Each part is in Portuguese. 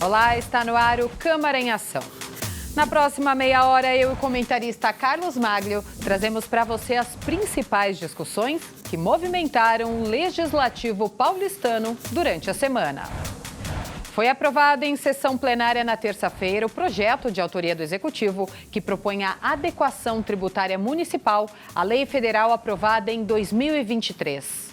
Olá, está no ar o Câmara em Ação. Na próxima meia hora, eu e o comentarista Carlos Maglio trazemos para você as principais discussões que movimentaram o Legislativo paulistano durante a semana. Foi aprovado em sessão plenária na terça-feira o projeto de autoria do Executivo que propõe a adequação tributária municipal à lei federal aprovada em 2023.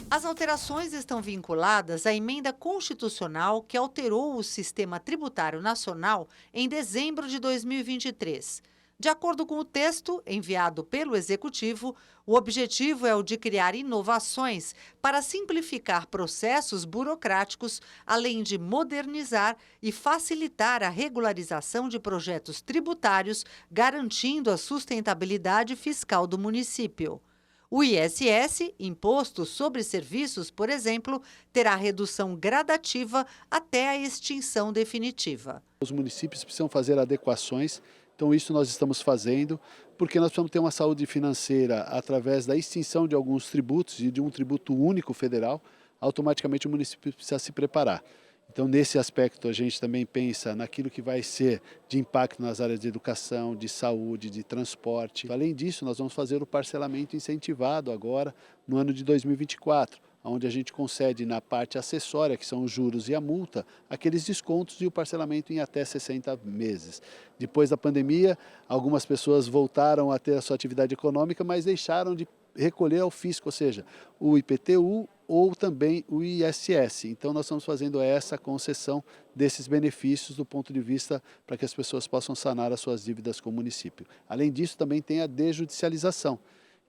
As alterações estão vinculadas à emenda constitucional que alterou o sistema tributário nacional em dezembro de 2023. De acordo com o texto enviado pelo Executivo, o objetivo é o de criar inovações para simplificar processos burocráticos, além de modernizar e facilitar a regularização de projetos tributários, garantindo a sustentabilidade fiscal do município. O ISS, Imposto sobre Serviços, por exemplo, terá redução gradativa até a extinção definitiva. Os municípios precisam fazer adequações, então isso nós estamos fazendo, porque nós precisamos ter uma saúde financeira através da extinção de alguns tributos e de um tributo único federal, automaticamente o município precisa se preparar. Então, nesse aspecto, a gente também pensa naquilo que vai ser de impacto nas áreas de educação, de saúde, de transporte. Além disso, nós vamos fazer o parcelamento incentivado agora, no ano de 2024, onde a gente concede na parte acessória, que são os juros e a multa, aqueles descontos e o parcelamento em até 60 meses. Depois da pandemia, algumas pessoas voltaram a ter a sua atividade econômica, mas deixaram de recolher ao fisco, ou seja, o IPTU ou também o ISS. Então, nós estamos fazendo essa concessão desses benefícios do ponto de vista para que as pessoas possam sanar as suas dívidas com o município. Além disso, também tem a desjudicialização,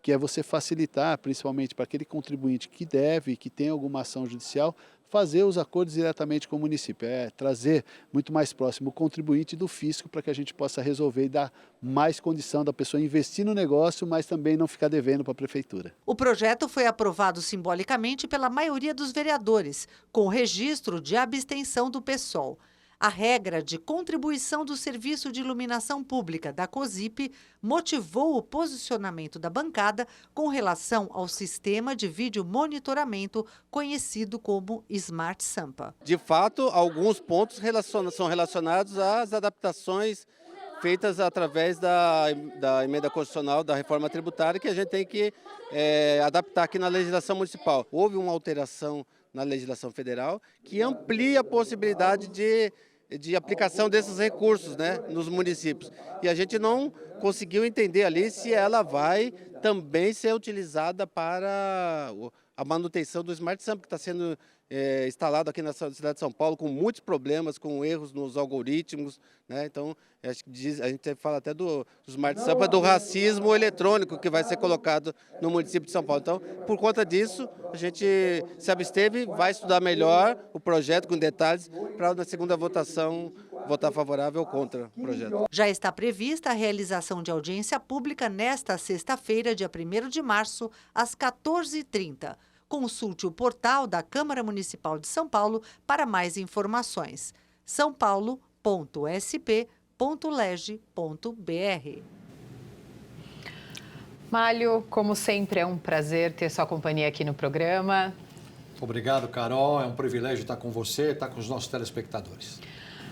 que é você facilitar, principalmente para aquele contribuinte que deve, que tem alguma ação judicial, fazer os acordos diretamente com o município, trazer muito mais próximo o contribuinte do fisco para que a gente possa resolver e dar mais condição da pessoa investir no negócio, mas também não ficar devendo para a prefeitura. O projeto foi aprovado simbolicamente pela maioria dos vereadores, com registro de abstenção do PSOL. A regra de contribuição do Serviço de Iluminação Pública da COSIP motivou o posicionamento da bancada com relação ao sistema de vídeo monitoramento conhecido como Smart Sampa. De fato, alguns pontos são relacionados às adaptações feitas através da emenda constitucional da reforma tributária que a gente tem que adaptar aqui na legislação municipal. Houve uma alteração na legislação federal que amplia a possibilidade de aplicação desses recursos, né, nos municípios. E a gente não conseguiu entender ali se ela vai também ser utilizada para a manutenção do Smart Sampa, que está sendo instalado aqui na cidade de São Paulo com muitos problemas, com erros nos algoritmos, né? Então, acho que a gente fala até do Smart Sampa, do racismo eletrônico que vai ser colocado no município de São Paulo. Então, por conta disso, a gente se absteve, vai estudar melhor o projeto com detalhes para na segunda votação votar favorável ou contra o projeto. Já está prevista a realização de audiência pública nesta sexta-feira, dia 1º de março, às 14h30. Consulte o portal da Câmara Municipal de São Paulo para mais informações. saopaulo.sp.leg.br. Máglio, como sempre, é um prazer ter sua companhia aqui no programa. Obrigado, Carol. É um privilégio estar com você e estar com os nossos telespectadores.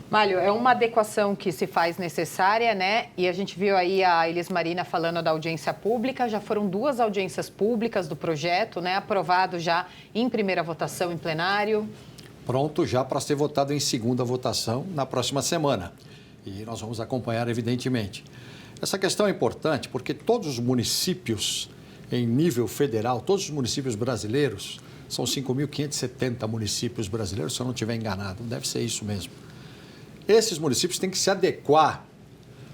Máglio, é uma adequação que se faz necessária, né? E a gente viu aí a Elis Marina falando da audiência pública. Já foram 2 audiências públicas do projeto, né? Aprovado já em primeira votação em plenário. Pronto já para ser votado em segunda votação na próxima semana. E nós vamos acompanhar, evidentemente. Essa questão é importante porque todos os municípios em nível federal, todos os municípios brasileiros, são 5.570 municípios brasileiros, se eu não estiver enganado, deve ser isso mesmo. Esses municípios têm que se adequar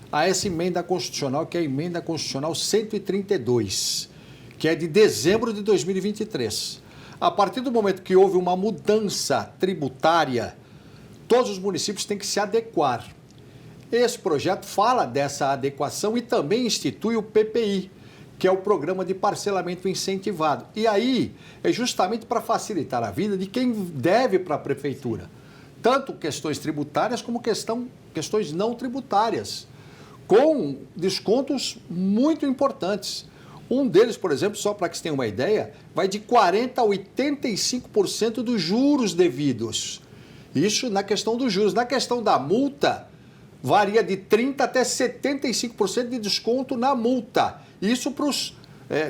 a essa emenda constitucional, que é a emenda constitucional 132, que é de dezembro de 2023. A partir do momento que houve uma mudança tributária, todos os municípios têm que se adequar. Esse projeto fala dessa adequação e também institui o PPI, que é o Programa de Parcelamento Incentivado. E aí é justamente para facilitar a vida de quem deve para a prefeitura. Tanto questões tributárias como questões não tributárias, com descontos muito importantes. Um deles, por exemplo, só para que você tenha uma ideia, vai de 40% a 85% dos juros devidos. Isso na questão dos juros. Na questão da multa, varia de 30% até 75% de desconto na multa. Isso para os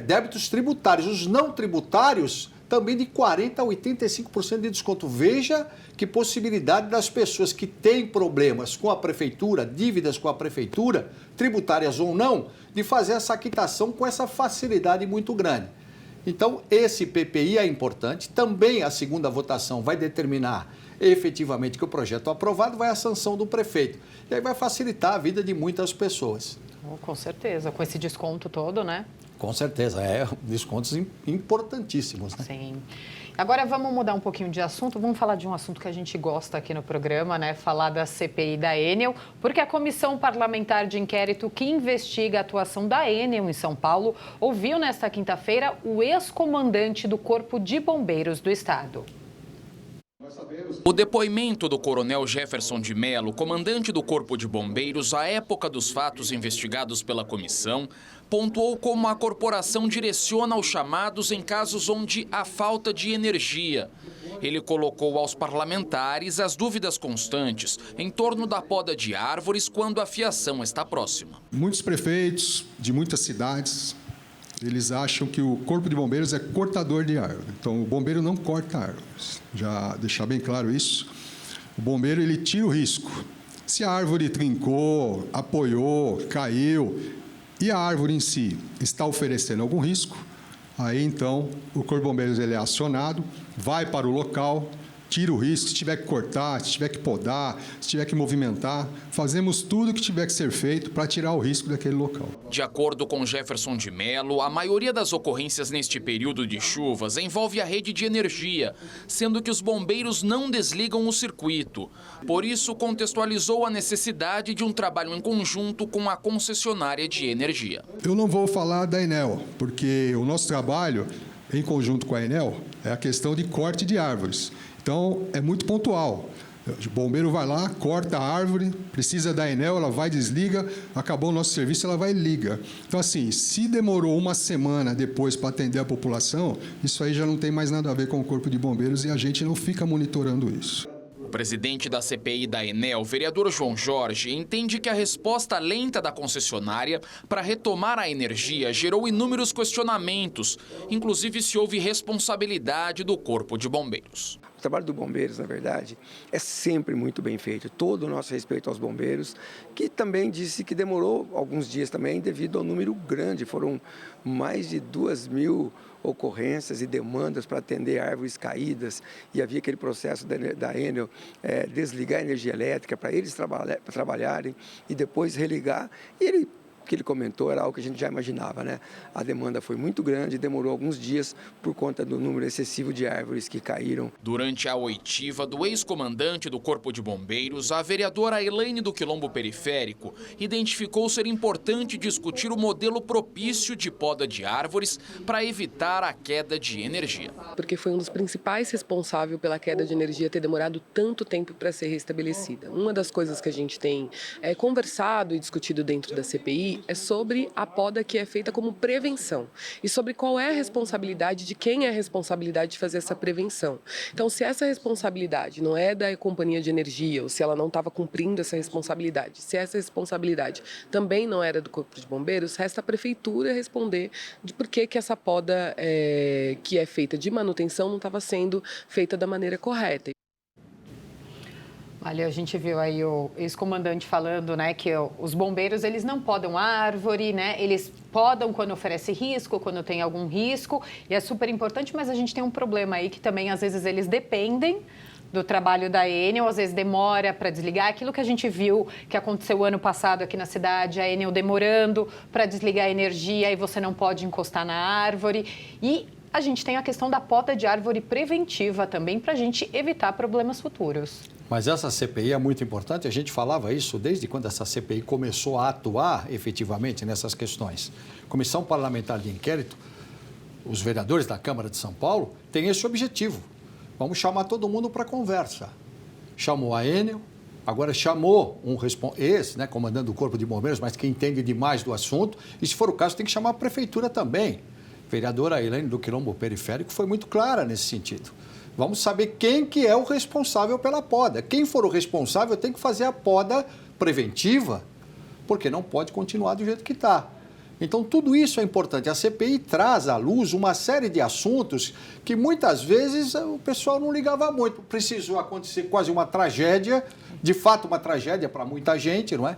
débitos tributários. Os não tributários, também de 40% a 85% de desconto. Veja que possibilidade das pessoas que têm problemas com a prefeitura, dívidas com a prefeitura, tributárias ou não, de fazer essa quitação com essa facilidade muito grande. Então, esse PPI é importante. Também a segunda votação vai determinar efetivamente que o projeto aprovado vai à sanção do prefeito. E aí vai facilitar a vida de muitas pessoas. Com certeza, com esse desconto todo, né? Com certeza, descontos importantíssimos, né? Sim. Agora vamos mudar um pouquinho de assunto, vamos falar de um assunto que a gente gosta aqui no programa, né? Falar da CPI da Enel, porque a Comissão Parlamentar de Inquérito que investiga a atuação da Enel em São Paulo ouviu nesta quinta-feira o ex-comandante do Corpo de Bombeiros do Estado. O depoimento do coronel Jefferson de Mello, comandante do Corpo de Bombeiros, à época dos fatos investigados pela comissão, pontuou como a corporação direciona os chamados em casos onde há falta de energia. Ele colocou aos parlamentares as dúvidas constantes em torno da poda de árvores quando a fiação está próxima. Muitos prefeitos de muitas cidades, eles acham que o Corpo de Bombeiros é cortador de árvore. Então, o bombeiro não corta árvores. Já deixar bem claro isso. O bombeiro, ele tira o risco. Se a árvore trincou, apoiou, caiu, e a árvore em si está oferecendo algum risco, aí, então, o Corpo de Bombeiros ele é acionado, vai para o local, tira o risco, se tiver que cortar, se tiver que podar, se tiver que movimentar, fazemos tudo o que tiver que ser feito para tirar o risco daquele local. De acordo com Jefferson de Mello, a maioria das ocorrências neste período de chuvas envolve a rede de energia, sendo que os bombeiros não desligam o circuito. Por isso, contextualizou a necessidade de um trabalho em conjunto com a concessionária de energia. Eu não vou falar da Enel, porque o nosso trabalho, em conjunto com a Enel, é a questão de corte de árvores. Então, é muito pontual. O bombeiro vai lá, corta a árvore, precisa da Enel, ela vai, desliga, acabou o nosso serviço, ela vai e liga. Então, assim, se demorou uma semana depois para atender a população, isso aí já não tem mais nada a ver com o Corpo de Bombeiros e a gente não fica monitorando isso. O presidente da CPI da Enel, vereador João Jorge, entende que a resposta lenta da concessionária para retomar a energia gerou inúmeros questionamentos, inclusive se houve responsabilidade do Corpo de Bombeiros. O trabalho dos bombeiros, na verdade, é sempre muito bem feito. Todo o nosso respeito aos bombeiros, que também disse que demorou alguns dias também devido ao número grande. Foram mais de 2.000 ocorrências e demandas para atender árvores caídas e havia aquele processo da Enel desligar a energia elétrica para eles trabalharem e depois religar. E o que ele comentou era algo que a gente já imaginava, né? A demanda foi muito grande e demorou alguns dias por conta do número excessivo de árvores que caíram. Durante a oitiva do ex-comandante do Corpo de Bombeiros, a vereadora Elaine do Quilombo Periférico identificou ser importante discutir o modelo propício de poda de árvores para evitar a queda de energia. Porque foi um dos principais responsáveis pela queda de energia ter demorado tanto tempo para ser restabelecida. Uma das coisas que a gente tem conversado e discutido dentro da CPI é sobre a poda que é feita como prevenção e sobre qual é a responsabilidade de quem é a responsabilidade de fazer essa prevenção. Então, se essa responsabilidade não é da companhia de energia ou se ela não estava cumprindo essa responsabilidade, se essa responsabilidade também não era do Corpo de Bombeiros, resta a prefeitura responder de por que essa poda que é feita de manutenção não estava sendo feita da maneira correta. Olha, a gente viu aí o ex-comandante falando, né, que os bombeiros, eles não podam árvore, né, eles podam quando oferece risco, quando tem algum risco, e é super importante, mas a gente tem um problema aí que também, às vezes, eles dependem do trabalho da Enel, às vezes demora para desligar, aquilo que a gente viu que aconteceu ano passado aqui na cidade, a Enel demorando para desligar a energia e você não pode encostar na árvore, e a gente tem a questão da poda de árvore preventiva também para a gente evitar problemas futuros. Mas essa CPI é muito importante, a gente falava isso desde quando essa CPI começou a atuar efetivamente nessas questões. Comissão Parlamentar de Inquérito, os vereadores da Câmara de São Paulo têm esse objetivo. Vamos chamar todo mundo para conversa. Chamou a Enel, agora chamou esse, né, comandante do Corpo de Bombeiros, mas que entende demais do assunto, e se for o caso tem que chamar a prefeitura também. A vereadora Elaine do Quilombo Periférico foi muito clara nesse sentido. Vamos saber quem que é o responsável pela poda. Quem for o responsável tem que fazer a poda preventiva, porque não pode continuar do jeito que está. Então, tudo isso é importante. A CPI traz à luz uma série de assuntos que muitas vezes o pessoal não ligava muito. Precisou acontecer quase uma tragédia, de fato uma tragédia para muita gente, não é?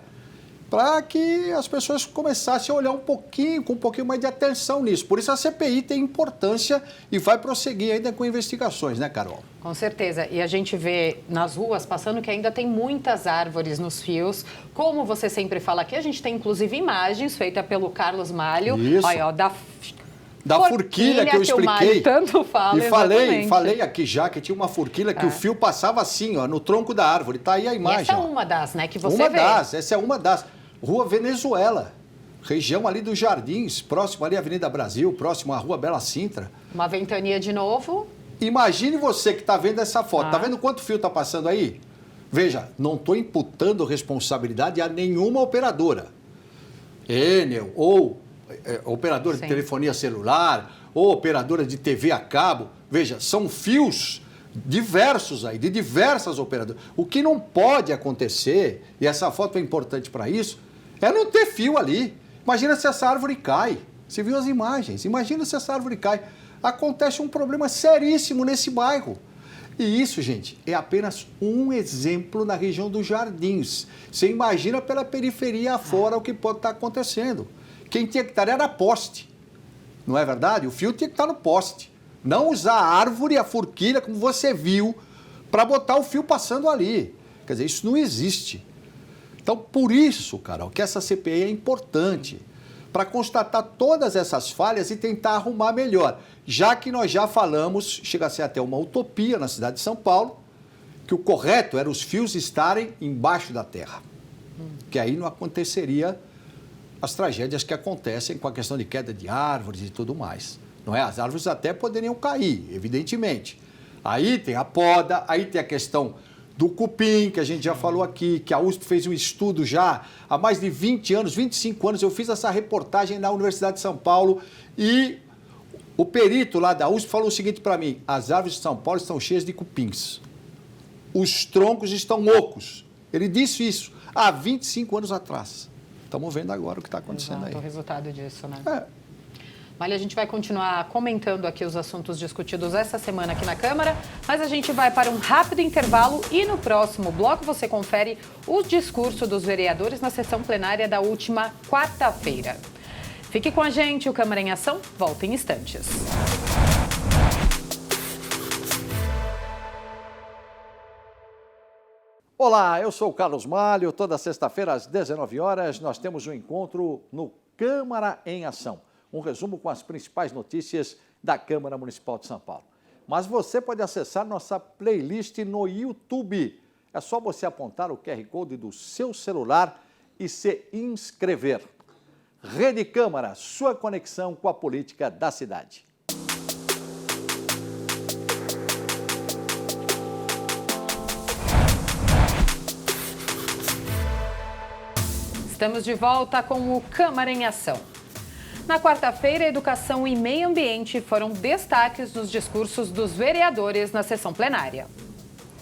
Para que as pessoas começassem a olhar com um pouquinho mais de atenção nisso. Por isso a CPI tem importância e vai prosseguir ainda com investigações, né, Carol? Com certeza. E a gente vê nas ruas passando que ainda tem muitas árvores nos fios. Como você sempre fala aqui, a gente tem inclusive imagens feitas pelo Carlos Malho. Isso. Olha, ó, da forquilha que eu expliquei. O Mário tanto fala, e falei aqui já que tinha uma forquilha que o fio passava assim, ó, no tronco da árvore. Tá aí a imagem. E essa é uma das, né, que você vê. Essa é uma das. Rua Venezuela, região ali dos Jardins, próximo ali à Avenida Brasil, próximo à Rua Bela Sintra. Uma ventania de novo. Imagine você que está vendo essa foto. Está vendo quanto fio está passando aí? Veja, não estou imputando responsabilidade a nenhuma operadora. Enel, ou operadora de telefonia celular, ou operadora de TV a cabo. Veja, são fios diversos aí, de diversas operadoras. O que não pode acontecer, e essa foto é importante para isso, é não ter fio ali. Imagina se essa árvore cai. Você viu as imagens? Imagina se essa árvore cai. Acontece um problema seríssimo nesse bairro. E isso, gente, é apenas um exemplo na região dos Jardins. Você imagina pela periferia afora o que pode estar acontecendo. Quem tinha que estar era poste. Não é verdade? O fio tinha que estar no poste. Não usar a árvore, a forquilha, como você viu, para botar o fio passando ali. Quer dizer, isso não existe. Então, por isso, Carol, que essa CPI é importante, para constatar todas essas falhas e tentar arrumar melhor. Já que nós já falamos, chega a ser até uma utopia na cidade de São Paulo, que o correto era os fios estarem embaixo da terra. Que aí não aconteceria as tragédias que acontecem com a questão de queda de árvores e tudo mais. Não é? As árvores até poderiam cair, evidentemente. Aí tem a poda, aí tem a questão do cupim, que a gente já falou aqui, que a USP fez um estudo já há mais de 20 anos, 25 anos. Eu fiz essa reportagem na Universidade de São Paulo e o perito lá da USP falou o seguinte para mim: as árvores de São Paulo estão cheias de cupins. Os troncos estão ocos. Ele disse isso há 25 anos atrás. Estamos vendo agora o que está acontecendo aí. O resultado disso, né? É. Olha, a gente vai continuar comentando aqui os assuntos discutidos essa semana aqui na Câmara, mas a gente vai para um rápido intervalo e no próximo bloco você confere o discurso dos vereadores na sessão plenária da última quarta-feira. Fique com a gente, o Câmara em Ação volta em instantes. Olá, eu sou o Carlos Malho. Toda sexta-feira às 19 horas nós temos um encontro no Câmara em Ação. Um resumo com as principais notícias da Câmara Municipal de São Paulo. Mas você pode acessar nossa playlist no YouTube. É só você apontar o QR Code do seu celular e se inscrever. Rede Câmara, sua conexão com a política da cidade. Estamos de volta com o Câmara em Ação. Na quarta-feira, Educação e Meio Ambiente foram destaques nos discursos dos vereadores na sessão plenária.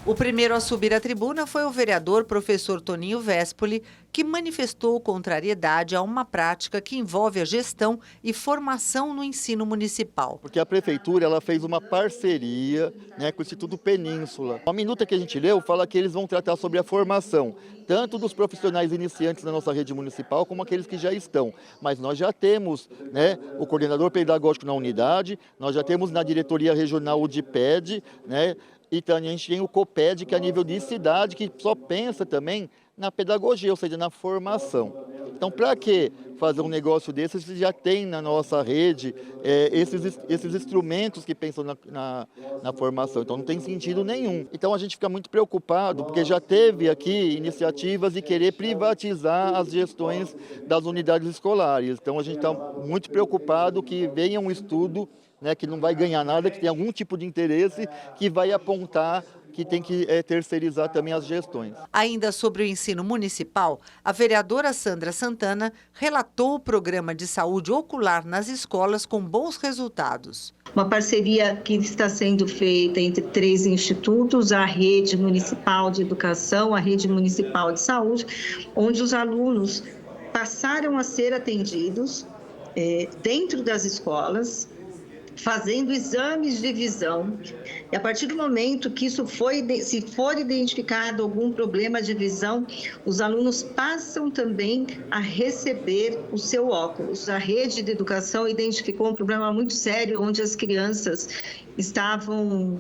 O primeiro a subir à tribuna foi o vereador professor Toninho Vespoli, que manifestou contrariedade a uma prática que envolve a gestão e formação no ensino municipal. Porque a prefeitura ela fez uma parceria, né, com o Instituto Península. A minuta que a gente leu fala que eles vão tratar sobre a formação, tanto dos profissionais iniciantes da nossa rede municipal, como aqueles que já estão. Mas nós já temos, né, o coordenador pedagógico na unidade, nós já temos na diretoria regional o DIPED, né, e também a gente tem o COPED, que é a nível de cidade, que só pensa também na pedagogia, ou seja, na formação. Então, para que fazer um negócio desse, se já tem na nossa rede esses instrumentos que pensam na formação? Então, não tem sentido nenhum. Então, a gente fica muito preocupado, porque já teve aqui iniciativas de querer privatizar as gestões das unidades escolares. Então, a gente está muito preocupado que venha um estudo, né, que não vai ganhar nada, que tem algum tipo de interesse, que vai apontar que tem que terceirizar também as gestões. Ainda sobre o ensino municipal, a vereadora Sandra Santana relatou o programa de saúde ocular nas escolas com bons resultados. Uma parceria que está sendo feita entre 3 institutos, a Rede Municipal de Educação, a Rede Municipal de Saúde, onde os alunos passaram a ser atendidos dentro das escolas, fazendo exames de visão. E a partir do momento que se for identificado algum problema de visão, os alunos passam também a receber o seu óculos. A Rede de Educação identificou um problema muito sério, onde as crianças estavam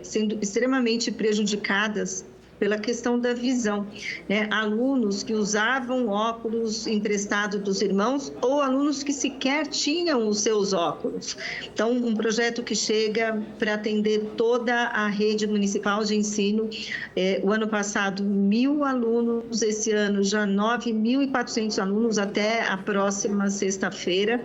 sendo extremamente prejudicadas pela questão da visão, né? Alunos que usavam óculos emprestados dos irmãos ou alunos que sequer tinham os seus óculos. Então, um projeto que chega para atender toda a rede municipal de ensino. O ano passado, 1.000 alunos, esse ano já 9.400 alunos até a próxima sexta-feira.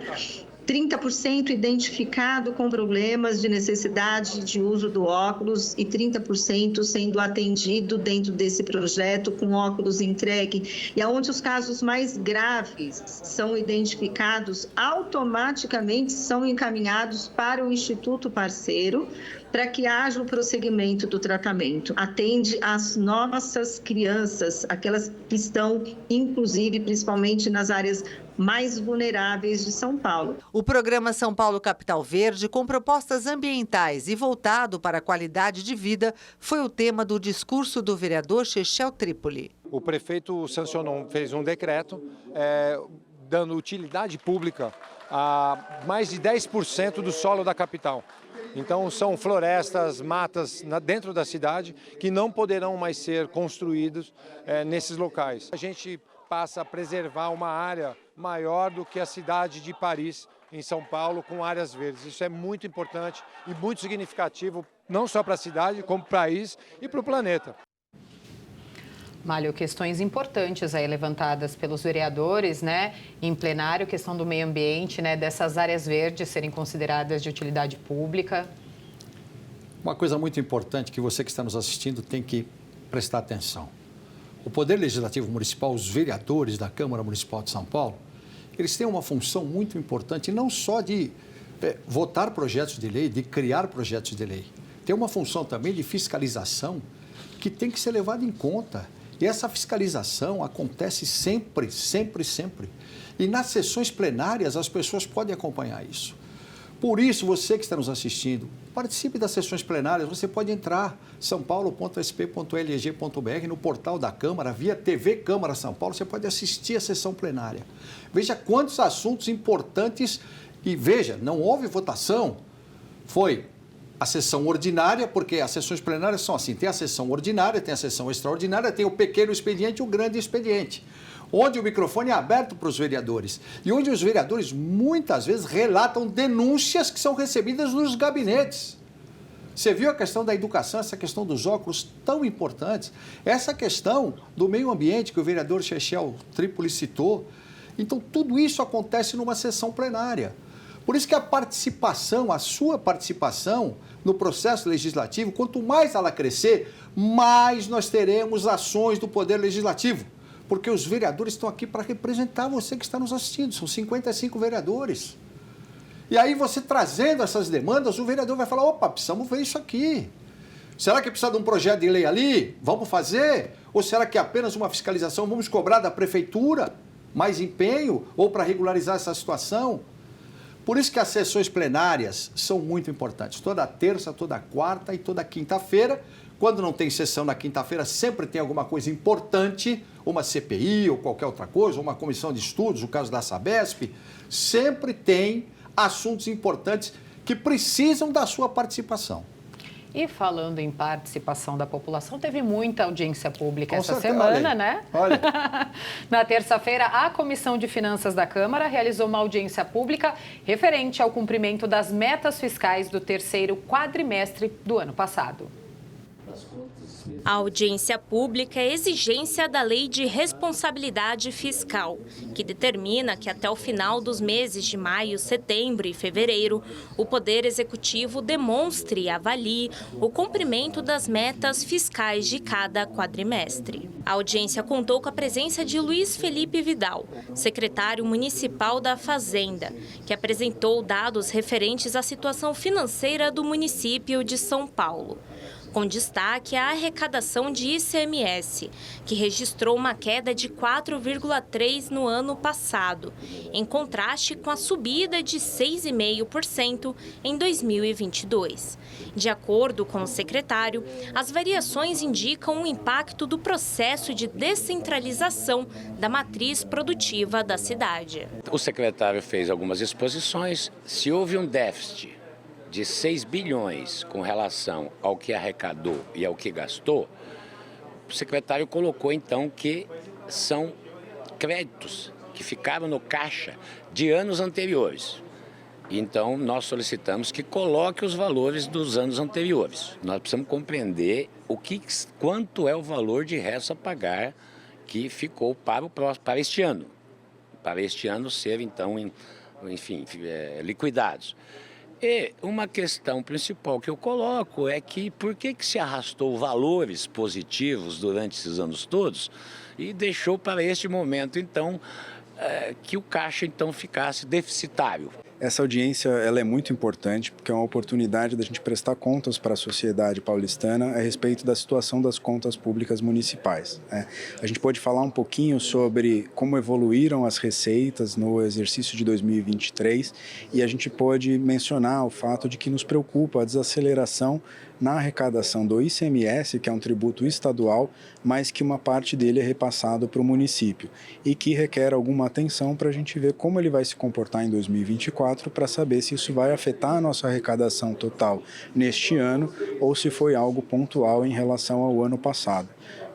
30% identificado com problemas de necessidade de uso do óculos e 30% sendo atendido dentro desse projeto com óculos entregue. E aonde os casos mais graves são identificados, automaticamente são encaminhados para o Instituto Parceiro para que haja o prosseguimento do tratamento. Atende às nossas crianças, aquelas que estão, inclusive, principalmente nas áreas mais vulneráveis de São Paulo. O programa São Paulo Capital Verde, com propostas ambientais e voltado para a qualidade de vida, foi o tema do discurso do vereador Chechel Trípoli. O prefeito fez um decreto dando utilidade pública a mais de 10% do solo da capital. Então, são florestas, matas dentro da cidade que não poderão mais ser construídos nesses locais. A gente passa a preservar uma área maior do que a cidade de Paris, em São Paulo, com áreas verdes. Isso é muito importante e muito significativo, não só para a cidade, como para o país e para o planeta. Mário, questões importantes aí levantadas pelos vereadores, né, em plenário, questão do meio ambiente, né, dessas áreas verdes serem consideradas de utilidade pública. Uma coisa muito importante que você que está nos assistindo tem que prestar atenção. O Poder Legislativo Municipal, os vereadores da Câmara Municipal de São Paulo, eles têm uma função muito importante, não só de votar projetos de lei, de criar projetos de lei. Tem uma função também de fiscalização que tem que ser levada em conta. E essa fiscalização acontece sempre, sempre, sempre. E nas sessões plenárias as pessoas podem acompanhar isso. Por isso, você que está nos assistindo, participe das sessões plenárias. Você pode entrar saopaulo.sp.leg.br no portal da Câmara, via TV Câmara São Paulo, você pode assistir a sessão plenária. Veja quantos assuntos importantes e veja, não houve votação, foi a sessão ordinária, porque as sessões plenárias são assim, tem a sessão ordinária, tem a sessão extraordinária, tem o pequeno expediente e o grande expediente, onde o microfone é aberto para os vereadores e onde os vereadores muitas vezes relatam denúncias que são recebidas nos gabinetes. Você viu a questão da educação, essa questão dos óculos tão importantes, essa questão do meio ambiente que o vereador Chechel Trípoli citou. Então, tudo isso acontece numa sessão plenária. Por isso que a participação, a sua participação no processo legislativo, quanto mais ela crescer, mais nós teremos ações do Poder Legislativo. Porque os vereadores estão aqui para representar você que está nos assistindo, são 55 vereadores. E aí você trazendo essas demandas, o vereador vai falar, opa, precisamos ver isso aqui. Será que precisa de um projeto de lei ali? Vamos fazer? Ou será que é apenas uma fiscalização? Vamos cobrar da prefeitura mais empenho ou para regularizar essa situação? Por isso que as sessões plenárias são muito importantes. Toda terça, toda quarta e toda quinta-feira. Quando não tem sessão na quinta-feira, sempre tem alguma coisa importante, uma CPI ou qualquer outra coisa, uma comissão de estudos, o caso da Sabesp. Sempre tem assuntos importantes que precisam da sua participação. E falando em participação da população, teve muita audiência pública essa semana, né? Olha. Na terça-feira, a Comissão de Finanças da Câmara realizou uma audiência pública referente ao cumprimento das metas fiscais do terceiro quadrimestre do ano passado. A audiência pública é exigência da Lei de Responsabilidade Fiscal, que determina que até o final dos meses de maio, setembro e fevereiro, o Poder Executivo demonstre e avalie o cumprimento das metas fiscais de cada quadrimestre. A audiência contou com a presença de Luiz Felipe Vidal, secretário municipal da Fazenda, que apresentou dados referentes à situação financeira do município de São Paulo, com destaque à arrecadação de ICMS, que registrou uma queda de 4,3% no ano passado, em contraste com a subida de 6,5% em 2022. De acordo com o secretário, as variações indicam o impacto do processo de descentralização da matriz produtiva da cidade. O secretário fez algumas exposições. Se houve um déficit de 6 bilhões com relação ao que arrecadou e ao que gastou, o secretário colocou então que são créditos que ficaram no caixa de anos anteriores. Então nós solicitamos que coloque os valores dos anos anteriores. Nós precisamos compreender quanto é o valor de resto a pagar que ficou para este ano. Para este ano ser então, enfim, liquidados. E uma questão principal que eu coloco é que por que se arrastou valores positivos durante esses anos todos e deixou para este momento, então, que o caixa então ficasse deficitário. Essa audiência ela é muito importante porque é uma oportunidade da gente prestar contas para a sociedade paulistana a respeito da situação das contas públicas municipais. A gente pode falar um pouquinho sobre como evoluíram as receitas no exercício de 2023 e a gente pode mencionar o fato de que nos preocupa a desaceleração na arrecadação do ICMS, que é um tributo estadual, mas que uma parte dele é repassado para o município e que requer alguma atenção para a gente ver como ele vai se comportar em 2024 para saber se isso vai afetar a nossa arrecadação total neste ano ou se foi algo pontual em relação ao ano passado.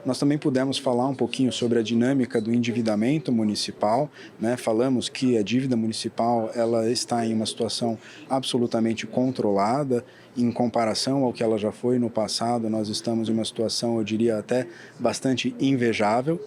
Nós também pudemos falar um pouquinho sobre a dinâmica do endividamento municipal, né? Falamos que a dívida municipal ela está em uma situação absolutamente controlada em comparação ao que ela já foi no passado. Nós estamos em uma situação, eu diria, até bastante invejável.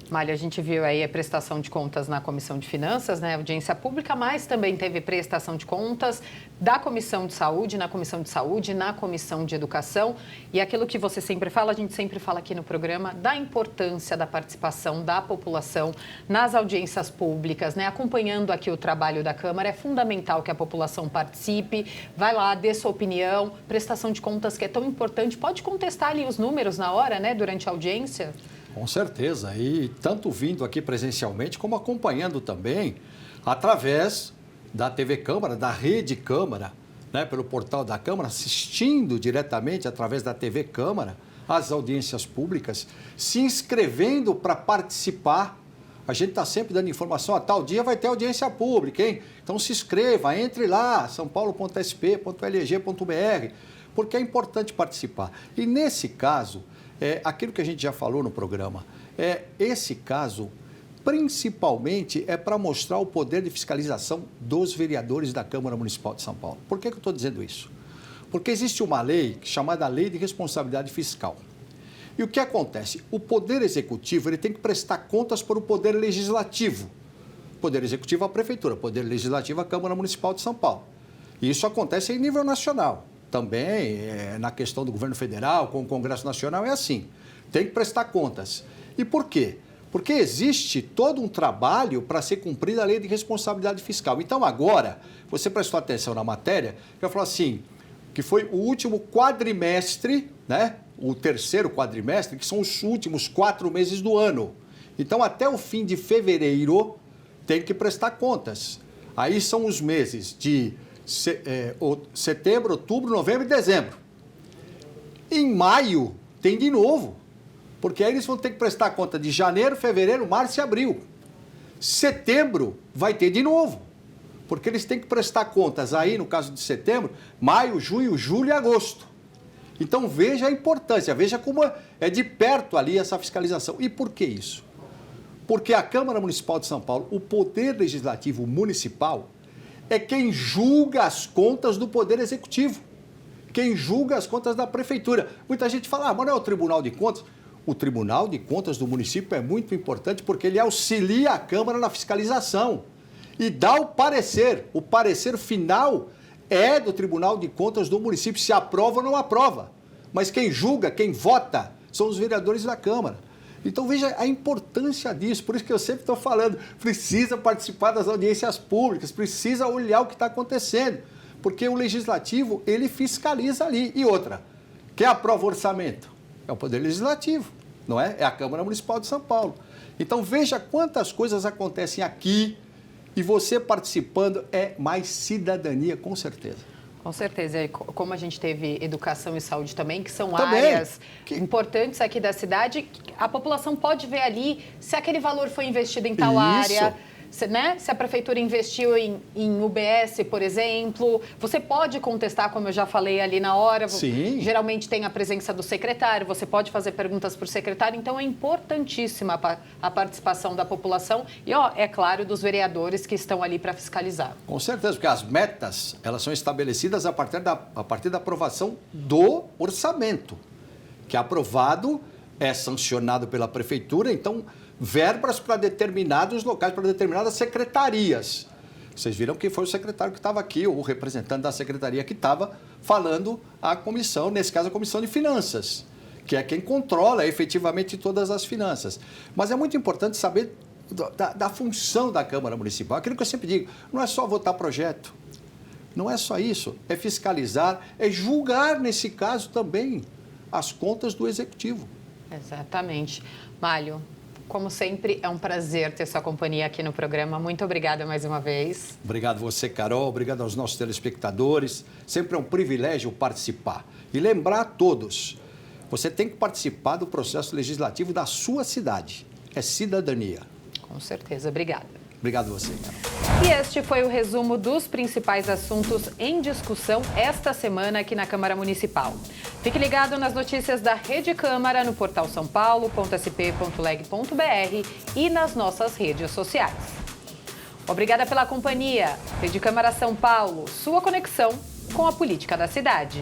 Mália, a gente viu aí a prestação de contas na Comissão de Finanças, né, audiência pública, mas também teve prestação de contas da Comissão de Saúde, na Comissão de Saúde, na Comissão de Educação. E aquilo que você sempre fala, a gente sempre fala aqui no programa, da importância da participação da população nas audiências públicas, né, acompanhando aqui o trabalho da Câmara. É fundamental que a população participe, vai lá, dê sua opinião, prestação de contas que é tão importante. Pode contestar ali os números na hora, né, durante a audiência? Com certeza, e tanto vindo aqui presencialmente, como acompanhando também através da TV Câmara, da Rede Câmara, né, pelo portal da Câmara, assistindo diretamente através da TV Câmara as audiências públicas, se inscrevendo para participar. A gente está sempre dando informação, a tal dia vai ter audiência pública, hein? Então se inscreva, entre lá, saopaulo.sp.leg.br, porque é importante participar. E nesse caso, aquilo que a gente já falou no programa, esse caso, principalmente, é para mostrar o poder de fiscalização dos vereadores da Câmara Municipal de São Paulo. Por que eu estou dizendo isso? Porque existe uma lei chamada Lei de Responsabilidade Fiscal. E o que acontece? O Poder Executivo ele tem que prestar contas para o Poder Legislativo. Poder Executivo, a Prefeitura. Poder Legislativo, a Câmara Municipal de São Paulo. E isso acontece em nível nacional. Também, na questão do governo federal, com o Congresso Nacional, é assim. Tem que prestar contas. E por quê? Porque existe todo um trabalho para ser cumprida a Lei de Responsabilidade Fiscal. Então, agora, você prestou atenção na matéria, que eu falo assim, que foi o último quadrimestre, né? O terceiro quadrimestre, que são os últimos 4 meses do ano. Então, até o fim de fevereiro, tem que prestar contas. Aí são os meses de setembro, outubro, novembro e dezembro. Em maio tem de novo, porque aí eles vão ter que prestar conta de janeiro, fevereiro, março e abril. Setembro vai ter de novo, porque eles têm que prestar contas aí, no caso de setembro, maio, junho, julho e agosto. Então veja a importância, veja como é de perto ali essa fiscalização. E por que isso? Porque a Câmara Municipal de São Paulo, o Poder Legislativo Municipal, é quem julga as contas do Poder Executivo. quem julga as contas da prefeitura. Muita gente fala, mas não é o Tribunal de Contas. O Tribunal de Contas do município é muito importante porque ele auxilia a Câmara na fiscalização e dá o parecer. O parecer final é do Tribunal de Contas do município, se aprova ou não aprova. Mas quem julga, quem vota, são os vereadores da Câmara. Então veja a importância disso, por isso que eu sempre estou falando, precisa participar das audiências públicas, precisa olhar o que está acontecendo, porque o Legislativo, ele fiscaliza ali. E outra, quem aprova o orçamento? É o Poder Legislativo, não é? É a Câmara Municipal de São Paulo. Então veja quantas coisas acontecem aqui e você participando é mais cidadania, com certeza. Com certeza. E como a gente teve educação e saúde também, que são áreas importantes aqui da cidade, a população pode ver ali se aquele valor foi investido em tal área, né? Se a prefeitura investiu em UBS, por exemplo. Você pode contestar, como eu já falei ali na hora. Sim. Geralmente tem a presença do secretário, você pode fazer perguntas para o secretário. Então, é importantíssima a participação da população e, é claro, dos vereadores que estão ali para fiscalizar. Com certeza, porque as metas, elas são estabelecidas a partir da aprovação do orçamento, que é aprovado, é sancionado pela prefeitura, então verbas para determinados locais, para determinadas secretarias. Vocês viram que foi o secretário que estava aqui, ou o representante da secretaria que estava falando à comissão, nesse caso a Comissão de Finanças, que é quem controla efetivamente todas as finanças. Mas é muito importante saber da função da Câmara Municipal. Aquilo que eu sempre digo, não é só votar projeto, não é só isso, é fiscalizar, é julgar, nesse caso também, as contas do Executivo. Exatamente. Mário, como sempre, é um prazer ter sua companhia aqui no programa. Muito obrigada mais uma vez. Obrigado você, Carol. Obrigado aos nossos telespectadores. Sempre é um privilégio participar. E lembrar a todos, você tem que participar do processo legislativo da sua cidade. É cidadania. Com certeza. Obrigada. Obrigado a você, Carol. E este foi o resumo dos principais assuntos em discussão esta semana aqui na Câmara Municipal. Fique ligado nas notícias da Rede Câmara no portal sãopaulo.sp.leg.br e nas nossas redes sociais. Obrigada pela companhia. Rede Câmara São Paulo, sua conexão com a política da cidade.